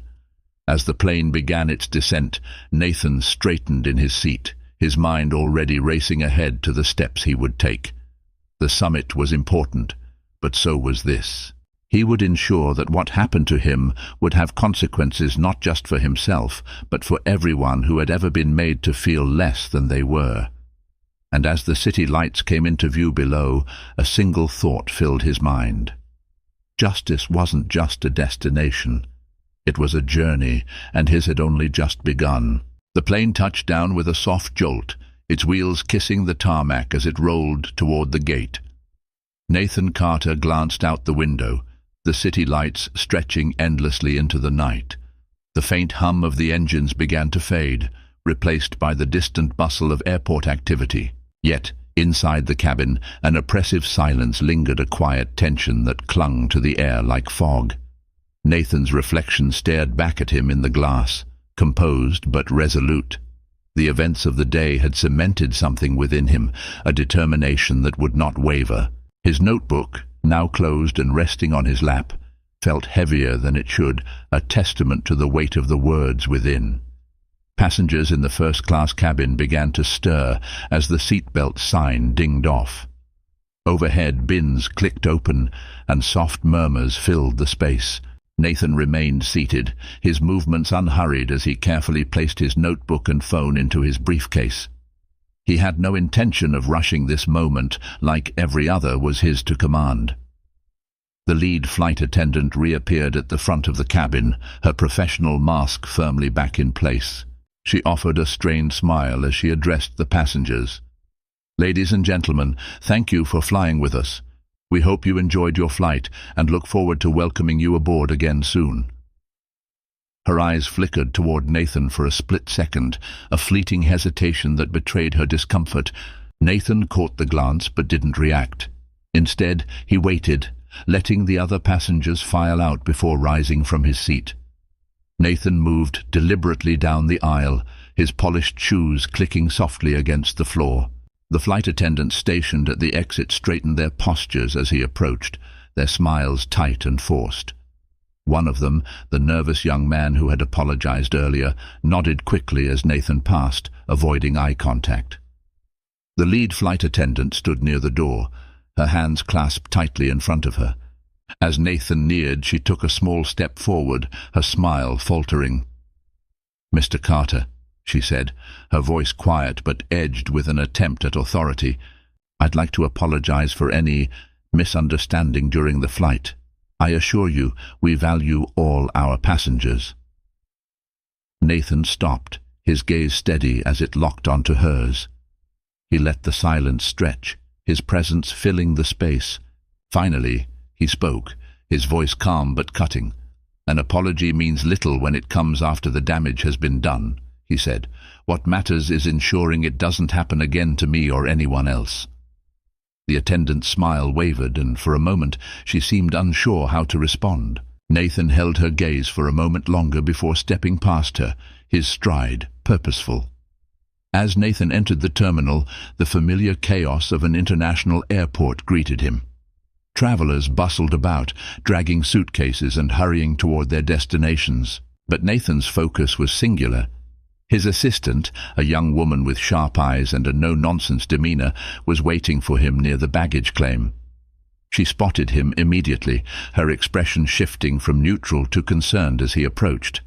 As the plane began its descent, Nathan straightened in his seat, his mind already racing ahead to the steps he would take. The summit was important, but so was this. He would ensure that what happened to him would have consequences not just for himself, but for everyone who had ever been made to feel less than they were. And as the city lights came into view below, a single thought filled his mind. Justice wasn't just a destination. It was a journey, and his had only just begun. The plane touched down with a soft jolt, its wheels kissing the tarmac as it rolled toward the gate. Nathan Carter glanced out the window, the city lights stretching endlessly into the night. The faint hum of the engines began to fade, replaced by the distant bustle of airport activity. Yet, inside the cabin, an oppressive silence lingered, a quiet tension that clung to the air like fog. Nathan's reflection stared back at him in the glass, composed but resolute. The events of the day had cemented something within him, a determination that would not waver. His notebook, now closed and resting on his lap, felt heavier than it should, a testament to the weight of the words within. Passengers in the first-class cabin began to stir as the seatbelt sign dinged off. Overhead, bins clicked open, and soft murmurs filled the space. Nathan remained seated, his movements unhurried as he carefully placed his notebook and phone into his briefcase. He had no intention of rushing this moment, like every other was his to command. The lead flight attendant reappeared at the front of the cabin, her professional mask firmly back in place. She offered a strained smile as she addressed the passengers. "Ladies and gentlemen, thank you for flying with us. We hope you enjoyed your flight and look forward to welcoming you aboard again soon." Her eyes flickered toward Nathan for a split second, a fleeting hesitation that betrayed her discomfort. Nathan caught the glance but didn't react. Instead, he waited, letting the other passengers file out before rising from his seat. Nathan moved deliberately down the aisle, his polished shoes clicking softly against the floor. The flight attendants stationed at the exit straightened their postures as he approached, their smiles tight and forced. One of them, the nervous young man who had apologized earlier, nodded quickly as Nathan passed, avoiding eye contact. The lead flight attendant stood near the door, her hands clasped tightly in front of her. As Nathan neared, she took a small step forward, her smile faltering. "Mr. Carter," she said, her voice quiet but edged with an attempt at authority, "I'd like to apologize for any misunderstanding during the flight. I assure you, we value all our passengers." Nathan stopped, his gaze steady as it locked onto hers. He let the silence stretch, his presence filling the space. Finally, he spoke, his voice calm but cutting. "An apology means little when it comes after the damage has been done," he said. "What matters is ensuring it doesn't happen again to me or anyone else." The attendant's smile wavered, and for a moment she seemed unsure how to respond. Nathan held her gaze for a moment longer before stepping past her, his stride purposeful. As Nathan entered the terminal, the familiar chaos of an international airport greeted him. Travelers bustled about, dragging suitcases and hurrying toward their destinations. But Nathan's focus was singular. His assistant, a young woman with sharp eyes and a no-nonsense demeanor, was waiting for him near the baggage claim. She spotted him immediately, her expression shifting from neutral to concerned as he approached.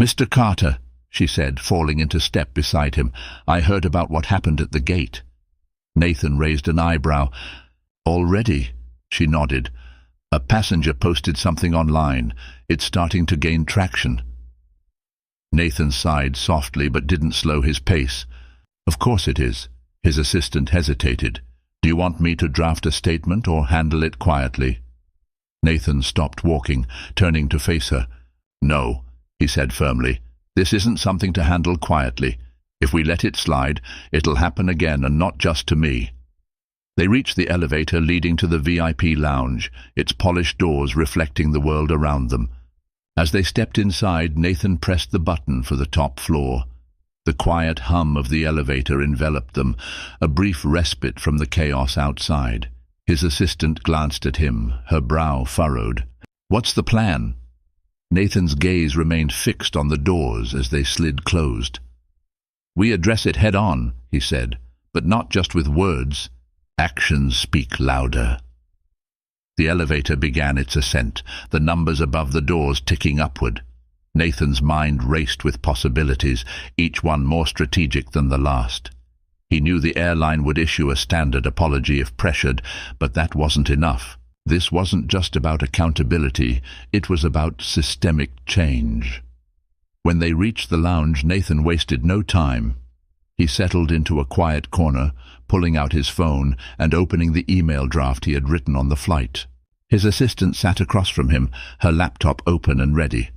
"Mr. Carter," she said, falling into step beside him, "I heard about what happened at the gate." Nathan raised an eyebrow. "Already?" She nodded. "A passenger posted something online. It's starting to gain traction." Nathan sighed softly but didn't slow his pace. "Of course it is." His assistant hesitated. "Do you want me to draft a statement or handle it quietly?" Nathan stopped walking, turning to face her. "No," he said firmly. "This isn't something to handle quietly. If we let it slide, it'll happen again, and not just to me." They reached the elevator leading to the VIP lounge, its polished doors reflecting the world around them. As they stepped inside, Nathan pressed the button for the top floor. The quiet hum of the elevator enveloped them, a brief respite from the chaos outside. His assistant glanced at him, her brow furrowed. "What's the plan?" Nathan's gaze remained fixed on the doors as they slid closed. "We address it head-on," he said, "but not just with words. Actions speak louder." The elevator began its ascent, the numbers above the doors ticking upward. Nathan's mind raced with possibilities, each one more strategic than the last. He knew the airline would issue a standard apology if pressured, but that wasn't enough. This wasn't just about accountability, it was about systemic change. When they reached the lounge, Nathan wasted no time. He settled into a quiet corner, pulling out his phone and opening the email draft he had written on the flight. His assistant sat across from him, her laptop open and ready.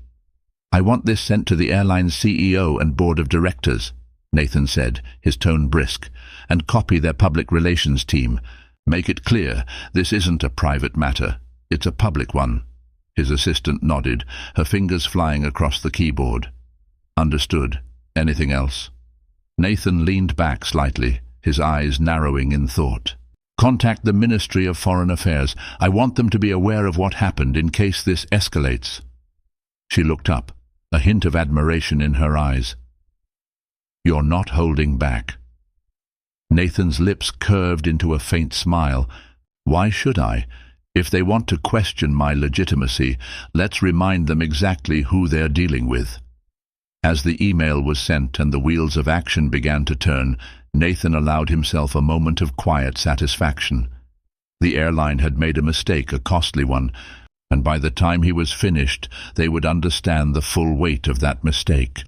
"I want this sent to the airline's CEO and board of directors," Nathan said, his tone brisk, "and copy their public relations team. Make it clear, this isn't a private matter. It's a public one." His assistant nodded, her fingers flying across the keyboard. "Understood. Anything else?" Nathan leaned back slightly, his eyes narrowing in thought. Contact the Ministry of Foreign Affairs. I want them to be aware of what happened in case this escalates." She looked up, a hint of admiration in her eyes. "You're not holding back." Nathan's lips curved into a faint smile. "Why should I? If they want to question my legitimacy, let's remind them exactly who they're dealing with." As the email was sent and the wheels of action began to turn, Nathan allowed himself a moment of quiet satisfaction. The airline had made a mistake, a costly one, and by the time he was finished, they would understand the full weight of that mistake.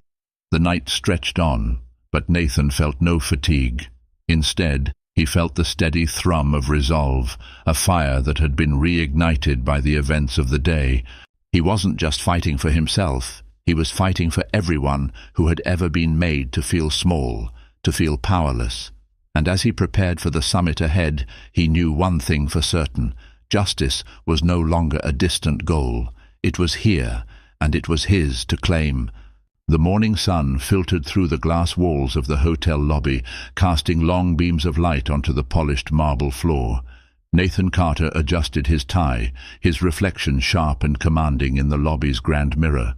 The night stretched on, but Nathan felt no fatigue. Instead, he felt the steady thrum of resolve, a fire that had been reignited by the events of the day. He wasn't just fighting for himself. He was fighting for everyone who had ever been made to feel small, to feel powerless. And as he prepared for the summit ahead, he knew one thing for certain. Justice was no longer a distant goal. It was here, and it was his to claim. The morning sun filtered through the glass walls of the hotel lobby, casting long beams of light onto the polished marble floor. Nathan Carter adjusted his tie, his reflection sharp and commanding in the lobby's grand mirror.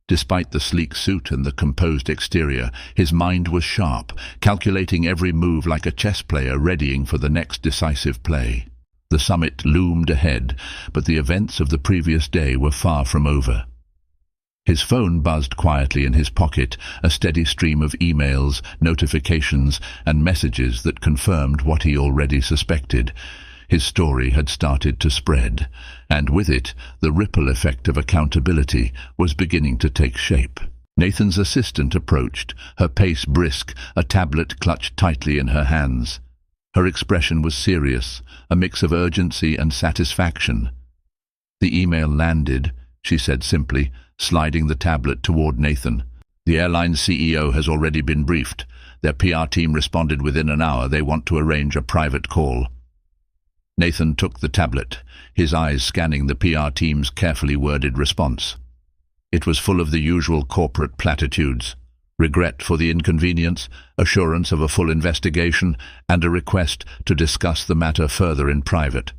Despite the sleek suit and the composed exterior, his mind was sharp, calculating every move like a chess player readying for the next decisive play. The summit loomed ahead, but the events of the previous day were far from over. His phone buzzed quietly in his pocket, a steady stream of emails, notifications, and messages that confirmed what he already suspected. His story had started to spread, and with it, the ripple effect of accountability was beginning to take shape. Nathan's assistant approached, her pace brisk, a tablet clutched tightly in her hands. Her expression was serious, a mix of urgency and satisfaction. "The email landed," she said simply, sliding the tablet toward Nathan. "The airline's CEO has already been briefed. Their PR team responded within an hour. They want to arrange a private call." Nathan took the tablet, his eyes scanning the PR team's carefully worded response. It was full of the usual corporate platitudes: regret for the inconvenience, assurance of a full investigation, and a request to discuss the matter further in private.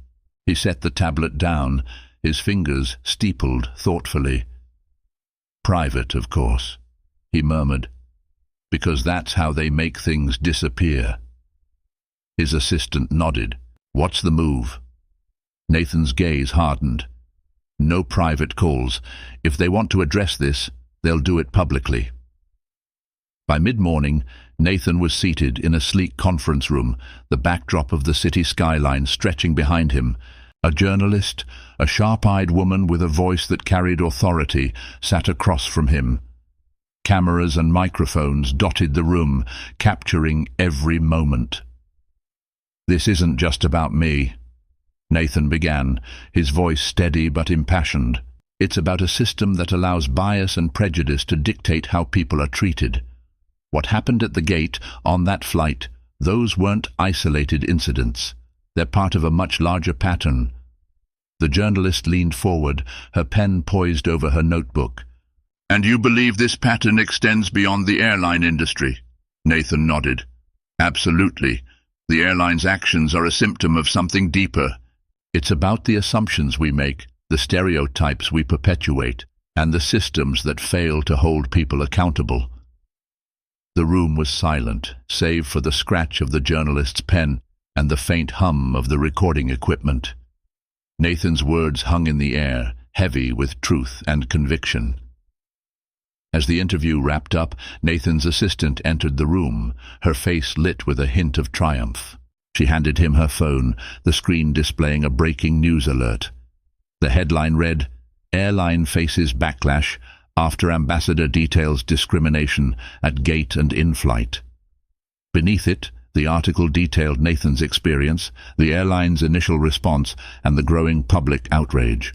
He set the tablet down, his fingers steepled thoughtfully. "Private, of course," he murmured, "because that's how they make things disappear." His assistant nodded. "What's the move?" Nathan's gaze hardened. "No private calls. If they want to address this, they'll do it publicly." By mid-morning, Nathan was seated in a sleek conference room, the backdrop of the city skyline stretching behind him. A journalist, a sharp-eyed woman with a voice that carried authority, sat across from him. Cameras and microphones dotted the room, capturing every moment. "This isn't just about me," Nathan began, his voice steady but impassioned. "It's about a system that allows bias and prejudice to dictate how people are treated. What happened at the gate, on that flight, those weren't isolated incidents. They're part of a much larger pattern." The journalist leaned forward, her pen poised over her notebook. "And you believe this pattern extends beyond the airline industry?" Nathan nodded. "Absolutely. The airline's actions are a symptom of something deeper. It's about the assumptions we make, the stereotypes we perpetuate, and the systems that fail to hold people accountable." The room was silent, save for the scratch of the journalist's pen and the faint hum of the recording equipment. Nathan's words hung in the air, heavy with truth and conviction. As the interview wrapped up, Nathan's assistant entered the room, her face lit with a hint of triumph. She handed him her phone, the screen displaying a breaking news alert. The headline read, "Airline faces backlash after ambassador details discrimination at gate and in-flight." Beneath it, the article detailed Nathan's experience, the airline's initial response, and the growing public outrage.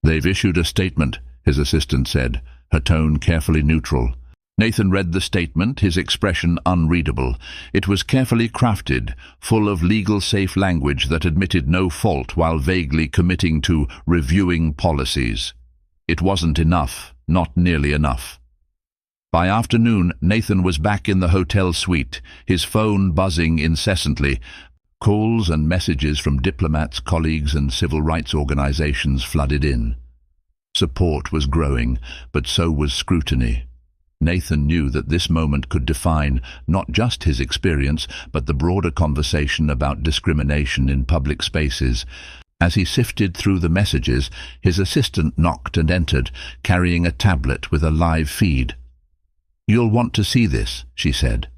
"They've issued a statement," his assistant said, her tone carefully neutral. Nathan read the statement, his expression unreadable. It was carefully crafted, full of legal-safe language that admitted no fault while vaguely committing to reviewing policies. It wasn't enough, not nearly enough. By afternoon, Nathan was back in the hotel suite, his phone buzzing incessantly. Calls and messages from diplomats, colleagues, and civil rights organizations flooded in. Support was growing, but so was scrutiny. Nathan knew that this moment could define not just his experience, but the broader conversation about discrimination in public spaces. As he sifted through the messages, his assistant knocked and entered, carrying a tablet with a live feed. "You'll want to see this," she said.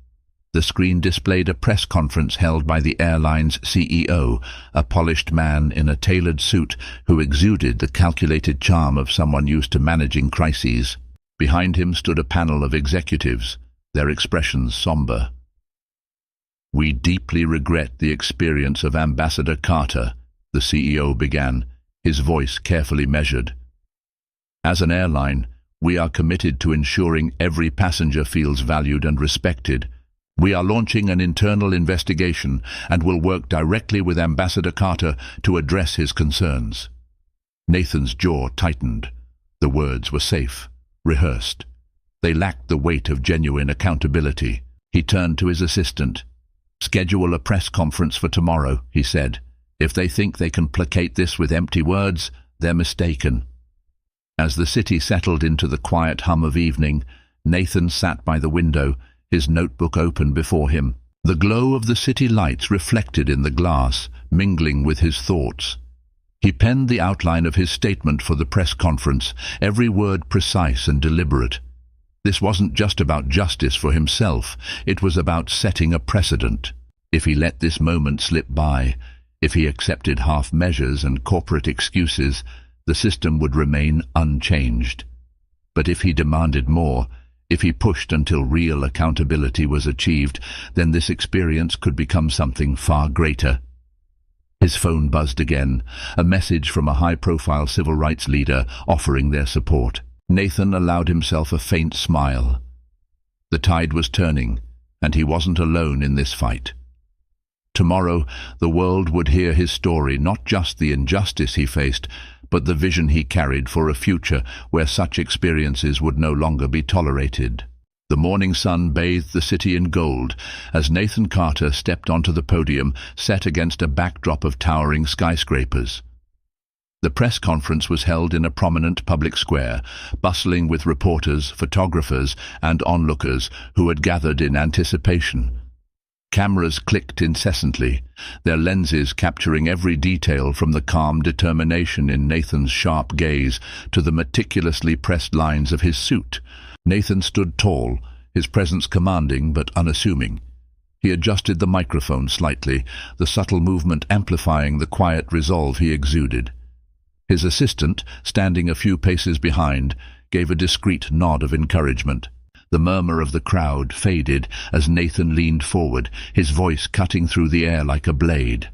The screen displayed a press conference held by the airline's CEO, a polished man in a tailored suit who exuded the calculated charm of someone used to managing crises. Behind him stood a panel of executives, their expressions somber. "We deeply regret the experience of Ambassador Carter," the CEO began, his voice carefully measured. "As an airline, we are committed to ensuring every passenger feels valued and respected. We are launching an internal investigation and will work directly with Ambassador Carter to address his concerns." Nathan's jaw tightened. The words were safe, rehearsed. They lacked the weight of genuine accountability. He turned to his assistant. "Schedule a press conference for tomorrow," he said. "If they think they can placate this with empty words, they're mistaken." As the city settled into the quiet hum of evening, Nathan sat by the window, his notebook open before him. The glow of the city lights reflected in the glass, mingling with his thoughts. He penned the outline of his statement for the press conference, every word precise and deliberate. This wasn't just about justice for himself, it was about setting a precedent. If he let this moment slip by, if he accepted half measures and corporate excuses, the system would remain unchanged. But if he demanded more, if he pushed until real accountability was achieved, then this experience could become something far greater. His phone buzzed again, a message from a high-profile civil rights leader offering their support. Nathan allowed himself a faint smile. The tide was turning, and he wasn't alone in this fight. Tomorrow, the world would hear his story, not just the injustice he faced, but the vision he carried for a future where such experiences would no longer be tolerated. The morning sun bathed the city in gold as Nathan Carter stepped onto the podium set against a backdrop of towering skyscrapers. The press conference was held in a prominent public square, bustling with reporters, photographers, and onlookers who had gathered in anticipation. Cameras clicked incessantly, their lenses capturing every detail from the calm determination in Nathan's sharp gaze to the meticulously pressed lines of his suit. Nathan stood tall, his presence commanding but unassuming. He adjusted the microphone slightly, the subtle movement amplifying the quiet resolve he exuded. His assistant, standing a few paces behind, gave a discreet nod of encouragement. The murmur of the crowd faded as Nathan leaned forward, his voice cutting through the air like a blade.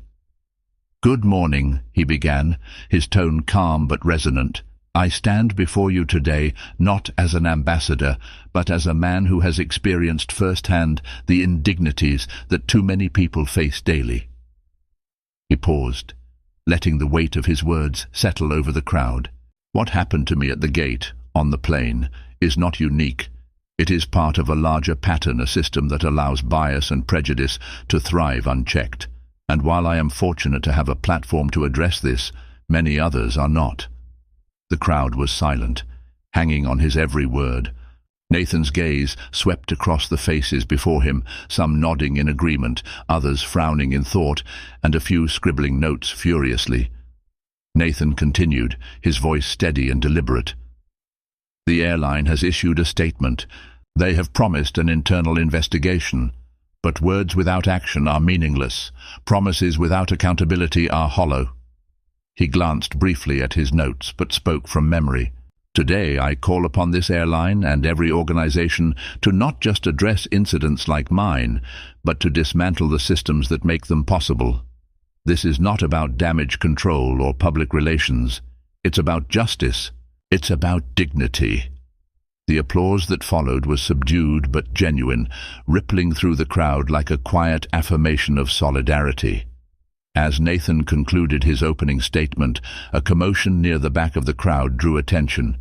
"Good morning," he began, his tone calm but resonant. "I stand before you today not as an ambassador, but as a man who has experienced firsthand the indignities that too many people face daily." He paused, letting the weight of his words settle over the crowd. "What happened to me at the gate, on the plane, is not unique. It is part of a larger pattern, a system that allows bias and prejudice to thrive unchecked. And while I am fortunate to have a platform to address this, many others are not." The crowd was silent, hanging on his every word. Nathan's gaze swept across the faces before him, some nodding in agreement, others frowning in thought, and a few scribbling notes furiously. Nathan continued, his voice steady and deliberate. "The airline has issued a statement. They have promised an internal investigation. But words without action are meaningless. Promises without accountability are hollow." He glanced briefly at his notes, but spoke from memory. "Today I call upon this airline and every organization to not just address incidents like mine, but to dismantle the systems that make them possible. This is not about damage control or public relations. It's about justice. It's about dignity." The applause that followed was subdued but genuine, rippling through the crowd like a quiet affirmation of solidarity. As Nathan concluded his opening statement, a commotion near the back of the crowd drew attention.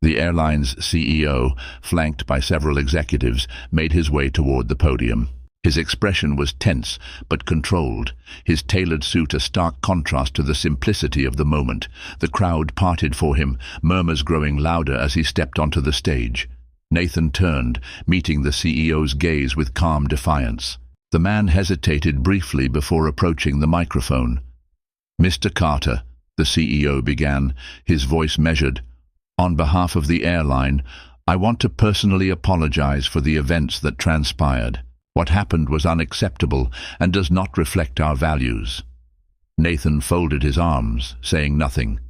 The airline's CEO, flanked by several executives, made his way toward the podium. His expression was tense but controlled, his tailored suit a stark contrast to the simplicity of the moment. The crowd parted for him, murmurs growing louder as he stepped onto the stage. Nathan turned, meeting the CEO's gaze with calm defiance. The man hesitated briefly before approaching the microphone. "Mr. Carter," the CEO began, his voice measured, "on behalf of the airline, I want to personally apologize for the events that transpired. What happened was unacceptable and does not reflect our values." Nathan folded his arms, saying nothing.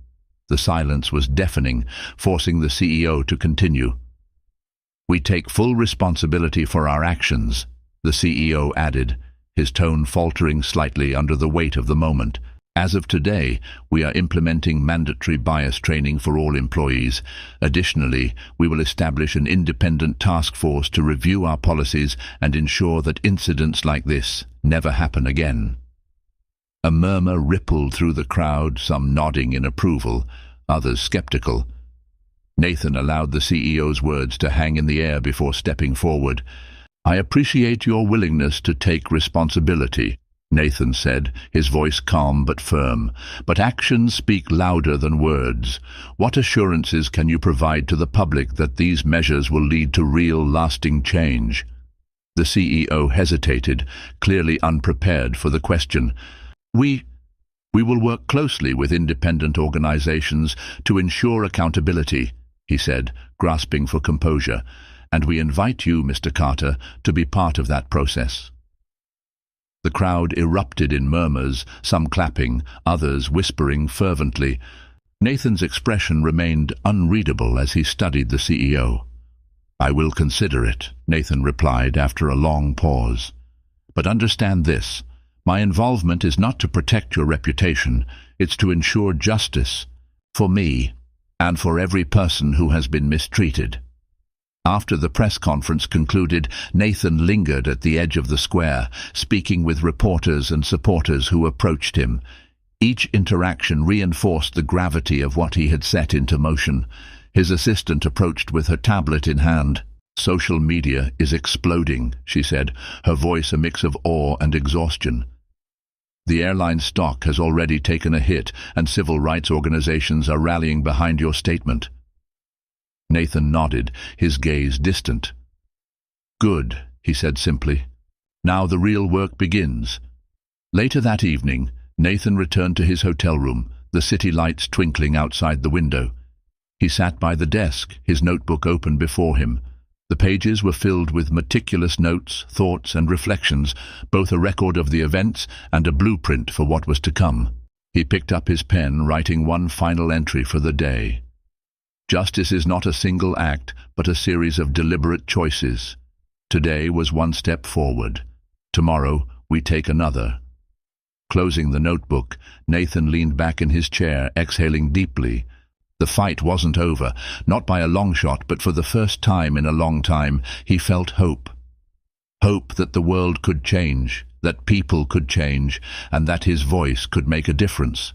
The silence was deafening, forcing the CEO to continue. "We take full responsibility for our actions," the CEO added, his tone faltering slightly under the weight of the moment. "As of today, we are implementing mandatory bias training for all employees. Additionally, we will establish an independent task force to review our policies and ensure that incidents like this never happen again." A murmur rippled through the crowd, some nodding in approval, others skeptical. Nathan allowed the CEO's words to hang in the air before stepping forward. "I appreciate your willingness to take responsibility," Nathan said, his voice calm but firm. "But actions speak louder than words. What assurances can you provide to the public that these measures will lead to real, lasting change?" The CEO hesitated, clearly unprepared for the question. We will work closely with independent organizations to ensure accountability," he said, grasping for composure, "and we invite you, Mr. Carter, to be part of that process." The crowd erupted in murmurs, some clapping, others whispering fervently. Nathan's expression remained unreadable as he studied the CEO. "I will consider it," Nathan replied after a long pause. "But understand this. My involvement is not to protect your reputation, it's to ensure justice, for me, and for every person who has been mistreated." After the press conference concluded, Nathan lingered at the edge of the square, speaking with reporters and supporters who approached him. Each interaction reinforced the gravity of what he had set into motion. His assistant approached with her tablet in hand. "Social media is exploding," she said, her voice a mix of awe and exhaustion. "The airline stock has already taken a hit, and civil rights organizations are rallying behind your statement." Nathan nodded, his gaze distant. "Good," he said simply. "Now the real work begins." Later that evening, Nathan returned to his hotel room, the city lights twinkling outside the window. He sat by the desk, his notebook open before him. The pages were filled with meticulous notes, thoughts, and reflections, both a record of the events and a blueprint for what was to come. He picked up his pen, writing one final entry for the day. "Justice is not a single act, but a series of deliberate choices. Today was one step forward. Tomorrow we take another." Closing the notebook, Nathan leaned back in his chair, exhaling deeply. The fight wasn't over, not by a long shot, but for the first time in a long time, he felt hope. Hope that the world could change, that people could change, and that his voice could make a difference.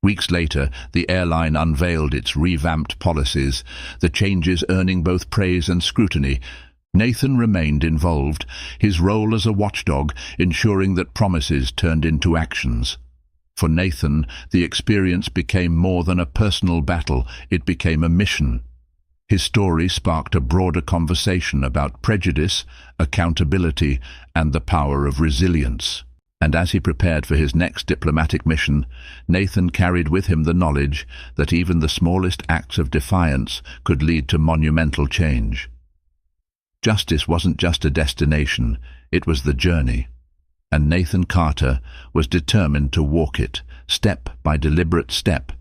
Weeks later, the airline unveiled its revamped policies, the changes earning both praise and scrutiny. Nathan remained involved, his role as a watchdog, ensuring that promises turned into actions. For Nathan, the experience became more than a personal battle, it became a mission. His story sparked a broader conversation about prejudice, accountability, and the power of resilience. And as he prepared for his next diplomatic mission, Nathan carried with him the knowledge that even the smallest acts of defiance could lead to monumental change. Justice wasn't just a destination, it was the journey. And Nathan Carter was determined to walk it, step by deliberate step.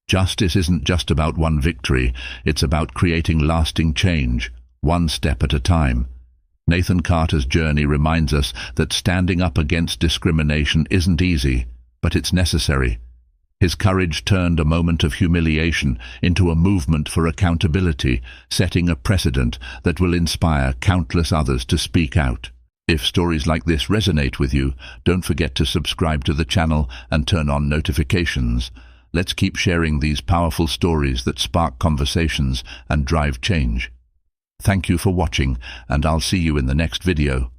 Justice isn't just about one victory, it's about creating lasting change, one step at a time. Nathan Carter's journey reminds us that standing up against discrimination isn't easy, but it's necessary. His courage turned a moment of humiliation into a movement for accountability, setting a precedent that will inspire countless others to speak out. If stories like this resonate with you, don't forget to subscribe to the channel and turn on notifications. Let's keep sharing these powerful stories that spark conversations and drive change. Thank you for watching, and I'll see you in the next video.